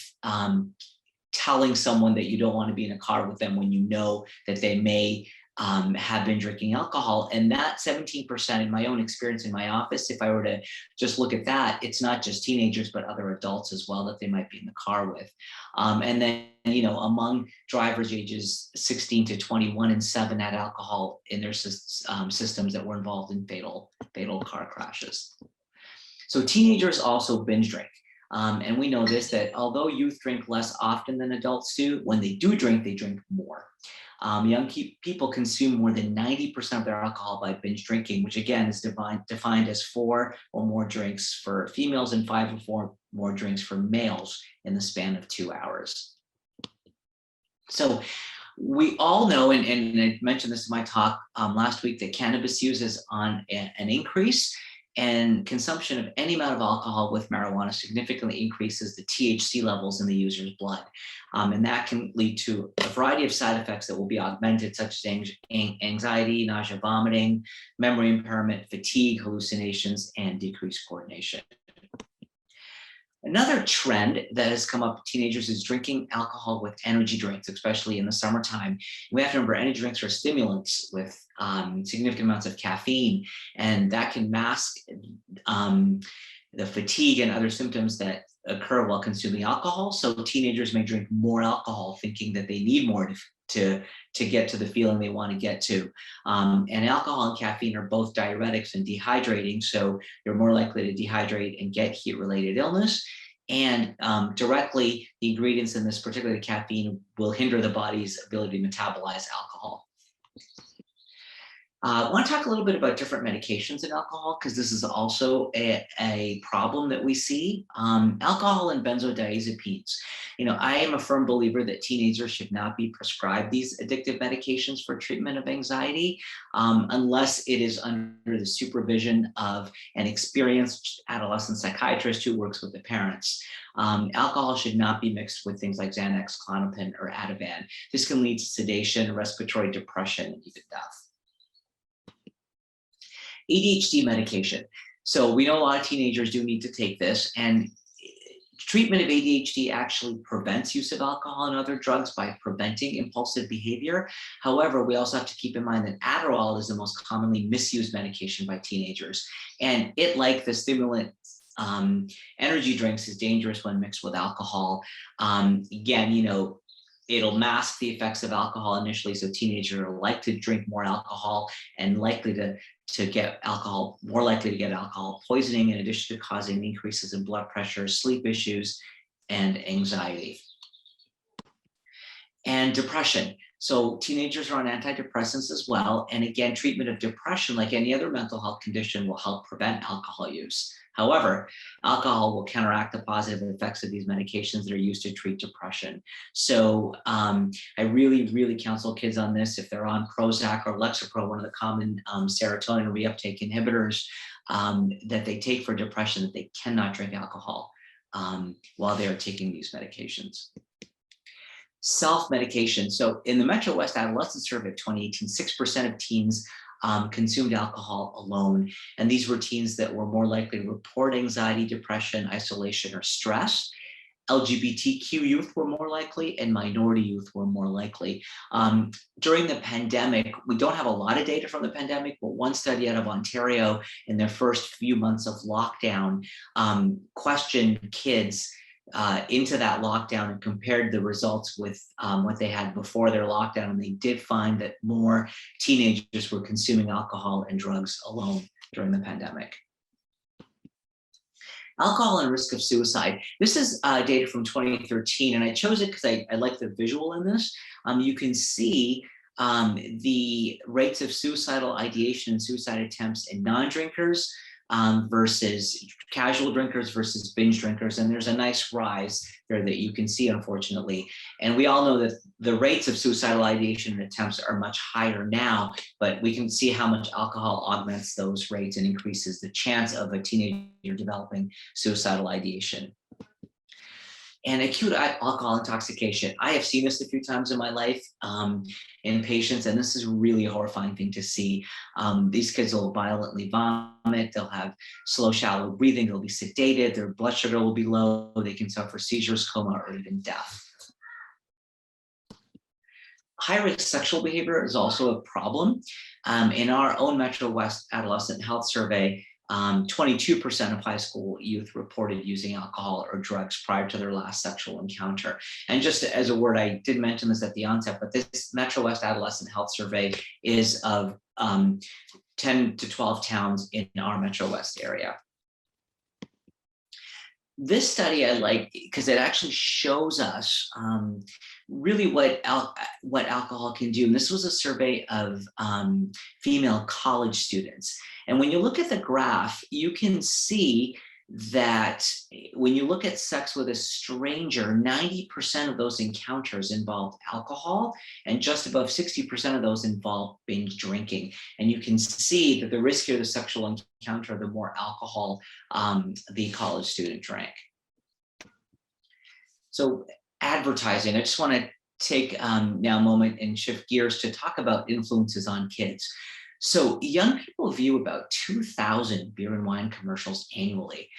telling someone that you don't want to be in a car with them when you know that they may have been drinking alcohol. And that 17%, in my own experience in my office, if I were to just look at that, it's not just teenagers, but other adults as well that they might be in the car with. And then, among drivers ages 16 to 21, and 7 had alcohol in their systems that were involved in fatal car crashes. So teenagers also binge drink. And we know this, that although youth drink less often than adults do, when they do drink, they drink more. Young people consume more than 90% of their alcohol by binge drinking, which again is defined as 4 or more drinks for females and 5 or 4 more drinks for males in the span of 2 hours. So we all know, and I mentioned this in my talk last week, that cannabis use is on an increase, and consumption of any amount of alcohol with marijuana significantly increases the THC levels in the user's blood. And that can lead to a variety of side effects that will be augmented, such as anxiety, nausea, vomiting, memory impairment, fatigue, hallucinations, and decreased coordination. Another trend that has come up with teenagers is drinking alcohol with energy drinks, especially in the summertime. We have to remember energy drinks are stimulants with significant amounts of caffeine, and that can mask the fatigue and other symptoms that occur while consuming alcohol. So teenagers may drink more alcohol thinking that they need more to get to the feeling they want to get to. And alcohol and caffeine are both diuretics and dehydrating, so you're more likely to dehydrate and get heat-related illness. And directly, the ingredients in this, particularly caffeine, will hinder the body's ability to metabolize alcohol. I want to talk a little bit about different medications in alcohol, because this is also a problem that we see. Alcohol and benzodiazepines. I am a firm believer that teenagers should not be prescribed these addictive medications for treatment of anxiety unless it is under the supervision of an experienced adolescent psychiatrist who works with the parents. Alcohol should not be mixed with things like Xanax, Klonopin, or Ativan. This can lead to sedation, respiratory depression, and even death. ADHD medication. So we know a lot of teenagers do need to take this, and treatment of ADHD actually prevents use of alcohol and other drugs by preventing impulsive behavior. However, we also have to keep in mind that Adderall is the most commonly misused medication by teenagers, and it, like the stimulant energy drinks, is dangerous when mixed with alcohol. Again, it'll mask the effects of alcohol initially, so teenagers are likely to drink more alcohol and likely to get alcohol, more likely to get alcohol poisoning, in addition to causing increases in blood pressure, sleep issues, and anxiety. And depression. So teenagers are on antidepressants as well. And again, treatment of depression, like any other mental health condition, will help prevent alcohol use. However, alcohol will counteract the positive effects of these medications that are used to treat depression. So I really counsel kids on this. If they're on Prozac or Lexapro, one of the common serotonin reuptake inhibitors that they take for depression, that they cannot drink alcohol while they are taking these medications. Self-medication. So in the Metro West Adolescent Survey of 2018, 6% of teens consumed alcohol alone. And these were teens that were more likely to report anxiety, depression, isolation, or stress. LGBTQ youth were more likely, and minority youth were more likely. During the pandemic, we don't have a lot of data from the pandemic, but one study out of Ontario in their first few months of lockdown questioned kids into that lockdown and compared the results with what they had before their lockdown. And they did find that more teenagers were consuming alcohol and drugs alone during the pandemic. Alcohol and risk of suicide. This is data from 2013, and I chose it because I like the visual in this. You can see the rates of suicidal ideation and suicide attempts in non-drinkers versus casual drinkers versus binge drinkers. And there's a nice rise there that you can see, unfortunately. And we all know that the rates of suicidal ideation and attempts are much higher now, but we can see how much alcohol augments those rates and increases the chance of a teenager developing suicidal ideation. And acute alcohol intoxication. I have seen this a few times in my life in patients, and this is really a horrifying thing to see. These kids will violently vomit, they'll have slow, shallow breathing, they'll be sedated, their blood sugar will be low, they can suffer seizures, coma, or even death. High-risk sexual behavior is also a problem. In our own Metro West Adolescent Health Survey, 22% of high school youth reported using alcohol or drugs prior to their last sexual encounter. And just as a word, I did mention this at the onset, but this Metro West Adolescent Health Survey is of 10 to 12 towns in our Metro West area. This study I like because it actually shows us really what alcohol can do. And this was a survey of female college students. And when you look at the graph, you can see that when you look at sex with a stranger, 90% of those encounters involved alcohol, and just above 60% of those involved binge drinking. And you can see that the riskier the sexual encounter, the more alcohol the college student drank. So advertising, I just want to take now a moment and shift gears to talk about influences on kids. So young people view about 2,000 beer and wine commercials annually,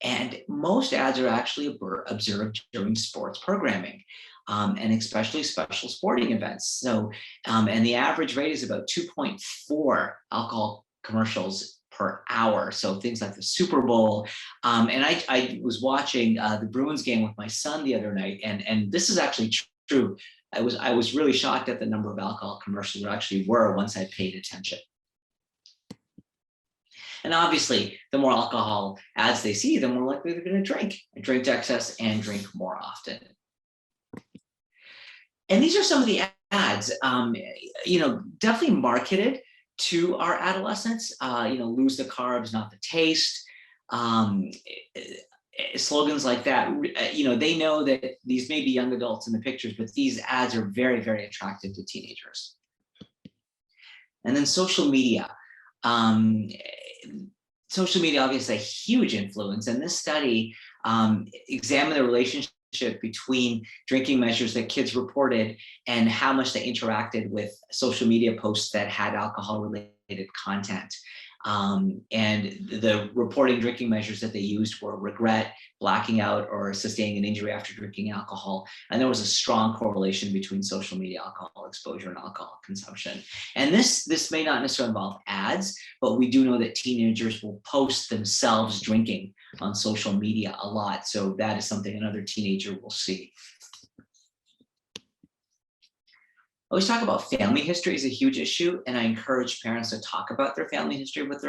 and most ads are actually observed during sports programming, and especially special sporting events. So, and the average rate is about 2.4 alcohol commercials per hour. So things like the Super Bowl. And I was watching the Bruins game with my son the other night, and this is actually true. I was really shocked at the number of alcohol commercials there actually were once I paid attention. And obviously, the more alcohol ads they see, the more likely they're going to drink to excess and drink more often. And these are some of the ads, definitely marketed to our adolescents. Lose the carbs, not the taste. Slogans like that. They know that these may be young adults in the pictures, but these ads are very, very attractive to teenagers. And then social media. Social media obviously a huge influence, and this study examined the relationship between drinking measures that kids reported and how much they interacted with social media posts that had alcohol related content. And the reporting drinking measures that they used were regret, blacking out, or sustaining an injury after drinking alcohol. And there was a strong correlation between social media alcohol exposure and alcohol consumption. And this may not necessarily involve ads, but we do know that teenagers will post themselves drinking on social media a lot. So that is something another teenager will see. I always talk about family history is a huge issue, and I encourage parents to talk about their family history with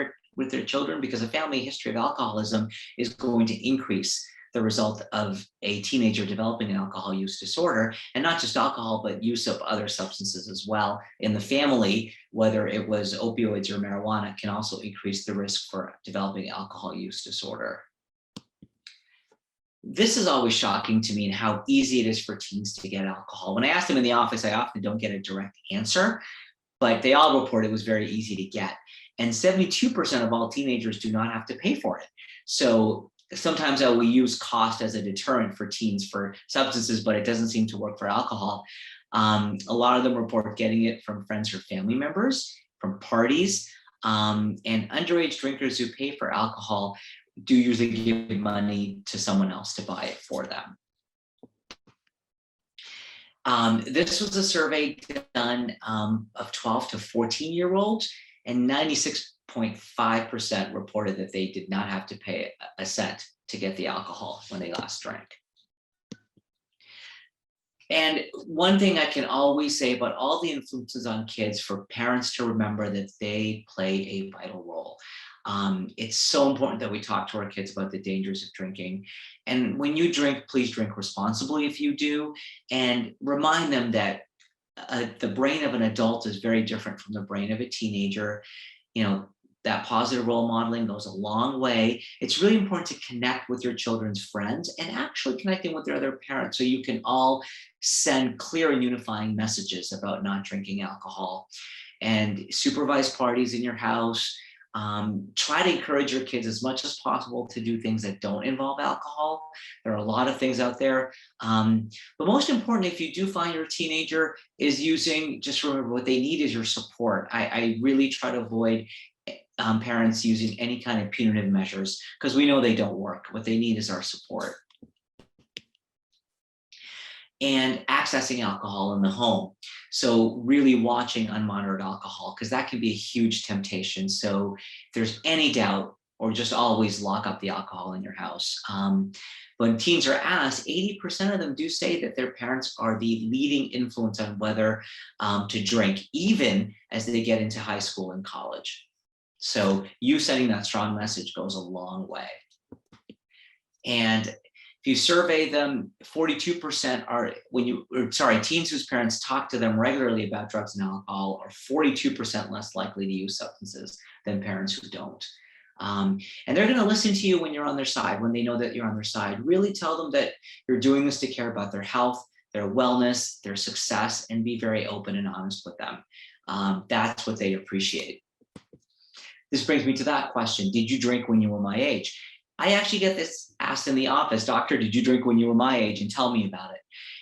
their children, because a family history of alcoholism is going to increase the result of a teenager developing an alcohol use disorder, and not just alcohol, but use of other substances as well in the family, whether it was opioids or marijuana, can also increase the risk for developing alcohol use disorder. This is always shocking to me in how easy it is for teens to get alcohol. When I ask them in the office, I often don't get a direct answer, but they all report it was very easy to get. And 72% of all teenagers do not have to pay for it. So sometimes we use cost as a deterrent for teens for substances, but it doesn't seem to work for alcohol. A lot of them report getting it from friends or family members, from parties, and underage drinkers who pay for alcohol do usually give money to someone else to buy it for them. This was a survey done of 12 to 14-year-olds, and 96.5% reported that they did not have to pay a cent to get the alcohol when they last drank. And one thing I can always say about all the influences on kids, for parents to remember that they play a vital role. It's so important that we talk to our kids about the dangers of drinking. And when you drink, please drink responsibly if you do, and remind them that the brain of an adult is very different from the brain of a teenager. You know, that positive role modeling goes a long way. It's really important to connect with your children's friends and actually connecting with their other parents, so you can all send clear and unifying messages about not drinking alcohol. And supervise parties in your house. Try to encourage your kids as much as possible to do things that don't involve alcohol. There are a lot of things out there. But most important, if you do find your teenager is using, just remember what they need is your support. I really try to avoid parents using any kind of punitive measures, because we know they don't work. What they need is our support. And accessing alcohol in the home. So really watching unmonitored alcohol, because that can be a huge temptation. So if there's any doubt, or just always lock up the alcohol in your house. When teens are asked, 80% of them do say that their parents are the leading influence on whether to drink, even as they get into high school and college. So you sending that strong message goes a long way. And if you survey them, 42% are teens whose parents talk to them regularly about drugs and alcohol are 42% less likely to use substances than parents who don't. And they're going to listen to you when you're on their side, when they know that you're on their side. Really tell them that you're doing this to care about their health, their wellness, their success, and be very open and honest with them. That's what they appreciate. This brings me to that question. Did you drink when you were my age? I actually get this asked in the office, doctor, did you drink when you were my age? And tell me about it.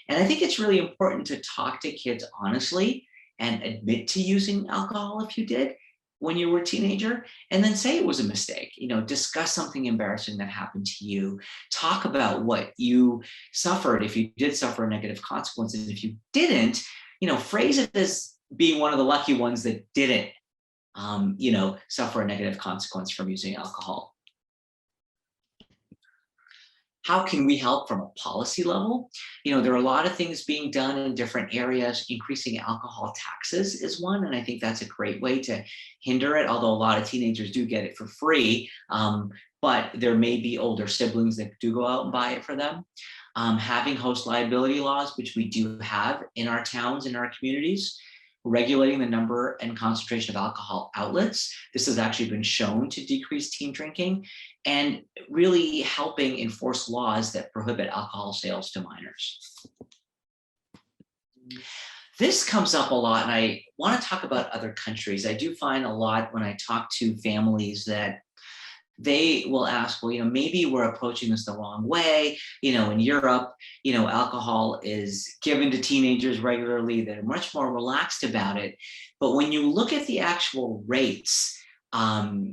And I think it's really important to talk to kids honestly and admit to using alcohol if you did when you were a teenager, and then say it was a mistake. You know, discuss something embarrassing that happened to you. Talk about what you suffered, if you did suffer a negative consequence. And if you didn't, phrase it as being one of the lucky ones that didn't, suffer a negative consequence from using alcohol. How can we help from a policy level? There are a lot of things being done in different areas. Increasing alcohol taxes is one, and I think that's a great way to hinder it, although a lot of teenagers do get it for free, but there may be older siblings that do go out and buy it for them. Having host liability laws, which we do have in our towns, in our communities. Regulating the number and concentration of alcohol outlets. This has actually been shown to decrease teen drinking, and really helping enforce laws that prohibit alcohol sales to minors. This comes up a lot, and I want to talk about other countries. I do find a lot when I talk to families that they will ask, well, maybe we're approaching this the wrong way. In Europe, alcohol is given to teenagers regularly. They're much more relaxed about it. But when you look at the actual rates, a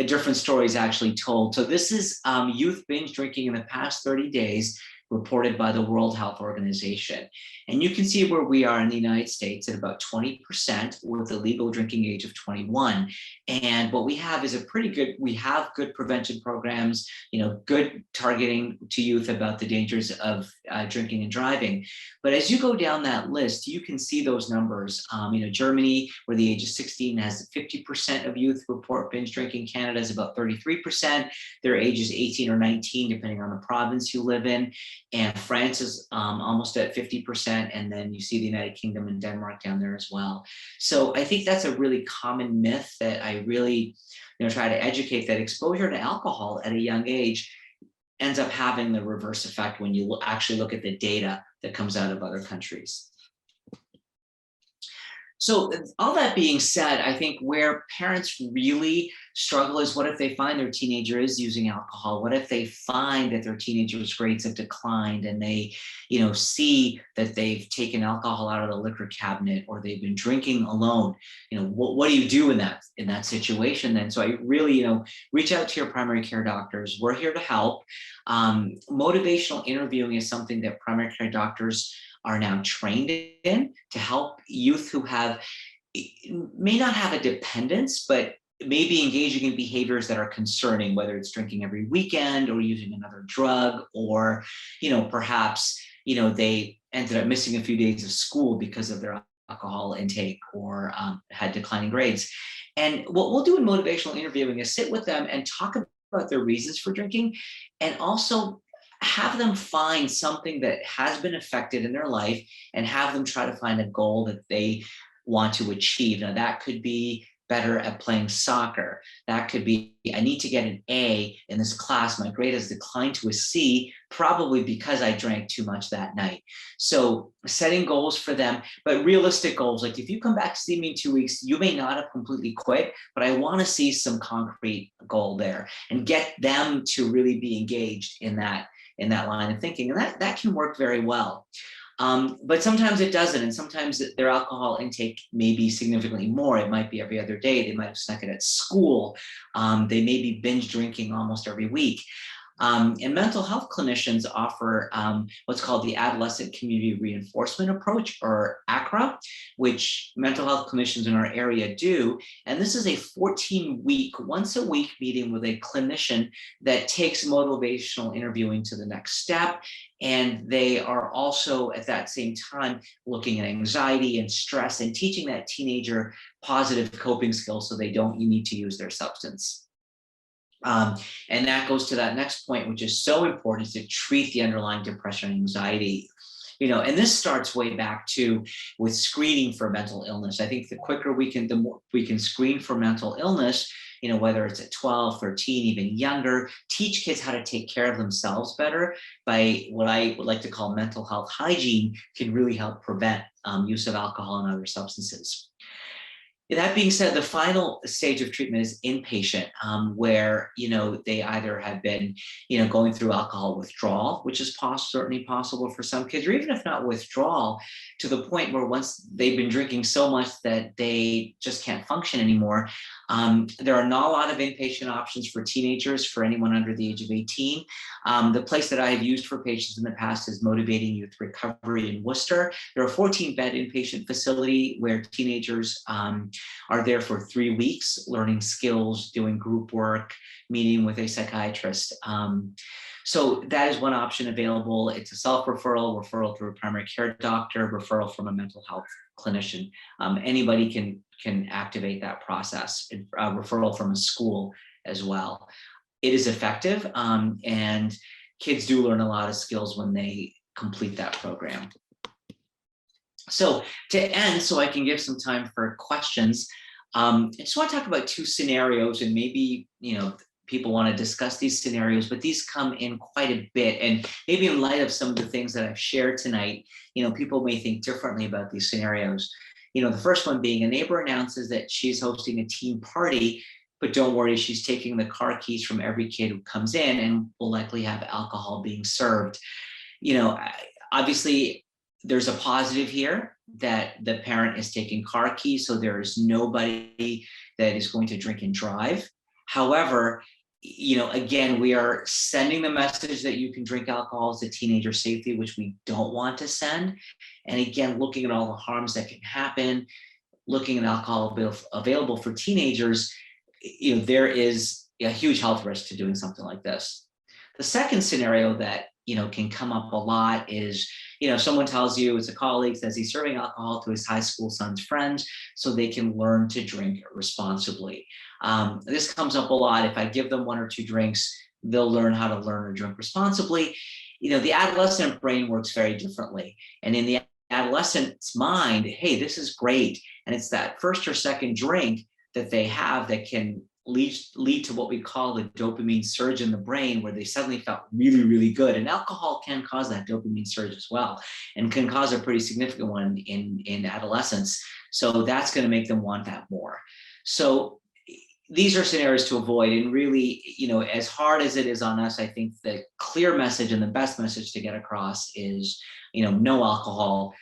different story is actually told. So this is youth binge drinking in the past 30 days. reported by the World Health Organization. And you can see where we are in the United States at about 20% with a legal drinking age of 21. And what we have is we have good prevention programs, good targeting to youth about the dangers of drinking and driving. But as you go down that list, you can see those numbers. Germany, where the age of 16 has 50% of youth report binge drinking. Canada is about 33%. Their age is 18 or 19, depending on the province you live in. And France is almost at 50%. And then you see the United Kingdom and Denmark down there as well. So I think that's a really common myth that I really try to educate, that exposure to alcohol at a young age ends up having the reverse effect when you actually look at the data that comes out of other countries. So all that being said, I think where parents really struggle is, what if they find their teenager is using alcohol? What if they find that their teenager's grades have declined and they, see that they've taken alcohol out of the liquor cabinet, or they've been drinking alone? What do you do in that situation then? So I really, reach out to your primary care doctors. We're here to help. Motivational interviewing is something that primary care doctors are now trained in to help youth who may not have a dependence, but may be engaging in behaviors that are concerning, whether it's drinking every weekend or using another drug, or, perhaps, they ended up missing a few days of school because of their alcohol intake, or had declining grades. And what we'll do in motivational interviewing is sit with them and talk about their reasons for drinking, and also have them find something that has been affected in their life and have them try to find a goal that they want to achieve. Now, that could be better at playing soccer. That could be, I need to get an A in this class. My grade has declined to a C, probably because I drank too much that night. So setting goals for them, but realistic goals. Like, if you come back to see me in 2 weeks, you may not have completely quit, but I want to see some concrete goal there and get them to really be engaged in that line of thinking. And that can work very well. But sometimes it doesn't. And sometimes their alcohol intake may be significantly more. It might be every other day. They might have snuck it at school. They may be binge drinking almost every week. And mental health clinicians offer what's called the Adolescent Community Reinforcement Approach, or ACRA, which mental health clinicians in our area do. And this is a 14-week, once-a-week meeting with a clinician that takes motivational interviewing to the next step. And they are also, at that same time, looking at anxiety and stress and teaching that teenager positive coping skills so they don't need to use their substance. And that goes to that next point, which is so important, is to treat the underlying depression and anxiety. And this starts way back with screening for mental illness. I think the more we can screen for mental illness, whether it's at 12, 13, even younger, teach kids how to take care of themselves better by what I would like to call mental health hygiene, can really help prevent use of alcohol and other substances. That being said, the final stage of treatment is inpatient, where, they either have been, going through alcohol withdrawal, which is certainly possible for some kids, or even if not withdrawal, to the point where once they've been drinking so much that they just can't function anymore. There are not a lot of inpatient options for teenagers, for anyone under the age of 18. The place that I have used for patients in the past is Motivating Youth Recovery in Worcester. They're a 14-bed inpatient facility where teenagers are there for 3 weeks, learning skills, doing group work, meeting with a psychiatrist. So that is one option available. It's a referral through a primary care doctor, referral from a mental health clinician. Anybody can activate that process, referral from a school as well. It is effective, and kids do learn a lot of skills when they complete that program. So to end, so I can give some time for questions, I just want to talk about 2 scenarios, and maybe, people want to discuss these scenarios, but these come in quite a bit. And maybe in light of some of the things that I've shared tonight, people may think differently about these scenarios. The first one being, a neighbor announces that she's hosting a teen party, but don't worry, she's taking the car keys from every kid who comes in and will likely have alcohol being served. Obviously, there's a positive here that the parent is taking car keys, so there is nobody that is going to drink and drive. However, again, we are sending the message that you can drink alcohol as a teenager safely, which we don't want to send. And again, looking at all the harms that can happen, looking at alcohol available for teenagers, there is a huge health risk to doing something like this. The second scenario that, can come up a lot is, someone tells you, it's a colleague, says he's serving alcohol to his high school son's friends so they can learn to drink responsibly. This comes up a lot. If I give them 1 or 2 drinks, they'll learn how to learn or drink responsibly. The adolescent brain works very differently. And in the adolescent's mind, hey, this is great. And it's that first or second drink that they have that can lead to what we call the dopamine surge in the brain, where they suddenly felt really, really good. And alcohol can cause that dopamine surge as well, and can cause a pretty significant one in adolescence. So that's going to make them want that more. So these are scenarios to avoid. And really, as hard as it is on us, I think the clear message and the best message to get across is, no alcohol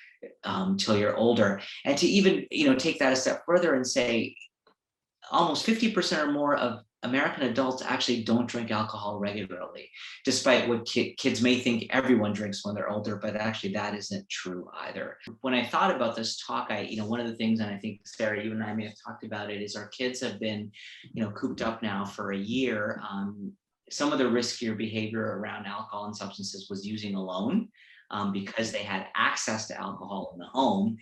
till you're older. And to even, take that a step further and say, almost 50% or more of American adults actually don't drink alcohol regularly, despite what kids may think everyone drinks when they're older, but actually that isn't true either. When I thought about this talk, one of the things, and I think Sarah, you and I may have talked about it, is our kids have been, cooped up now for a year. Some of the riskier behavior around alcohol and substances was using alone, because they had access to alcohol in the home.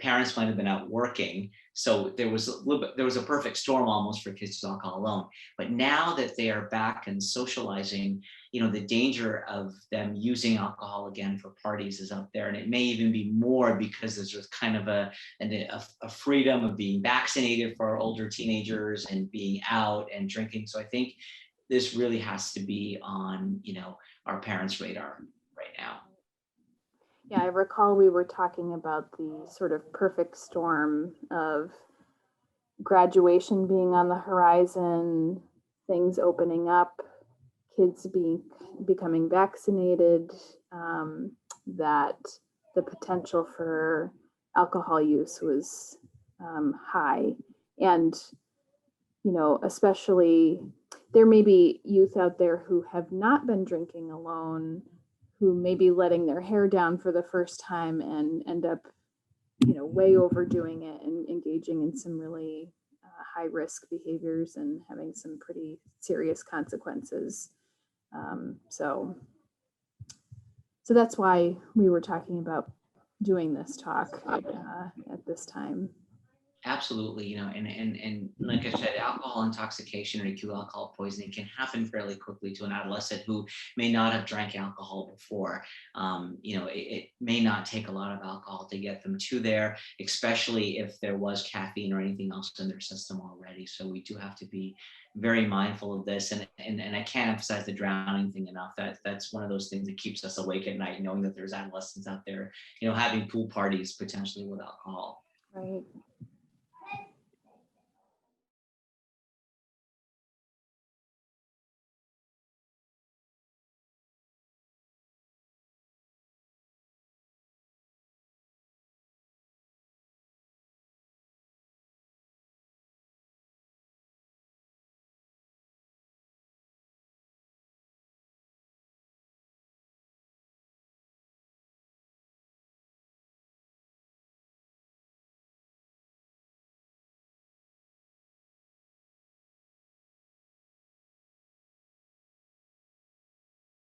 Parents might have been out working, so there was a perfect storm almost for kids to alcohol alone. But now that they are back and socializing, the danger of them using alcohol again for parties is up there, and it may even be more because there's just kind of a freedom of being vaccinated for our older teenagers and being out and drinking. So I think this really has to be on our parents' radar right now. Yeah, I recall we were talking about the sort of perfect storm of graduation being on the horizon, things opening up, kids becoming vaccinated, that the potential for alcohol use was high. And, especially there may be youth out there who have not been drinking alone, who may be letting their hair down for the first time and end up, way overdoing it and engaging in some really high risk behaviors and having some pretty serious consequences. So that's why we were talking about doing this talk at this time. Absolutely, and like I said, alcohol intoxication or acute alcohol poisoning can happen fairly quickly to an adolescent who may not have drank alcohol before. It may not take a lot of alcohol to get them to there, especially if there was caffeine or anything else in their system already. So we do have to be very mindful of this, and I can't emphasize the drowning thing enough. That's one of those things that keeps us awake at night, knowing that there's adolescents out there, having pool parties potentially with alcohol. Right.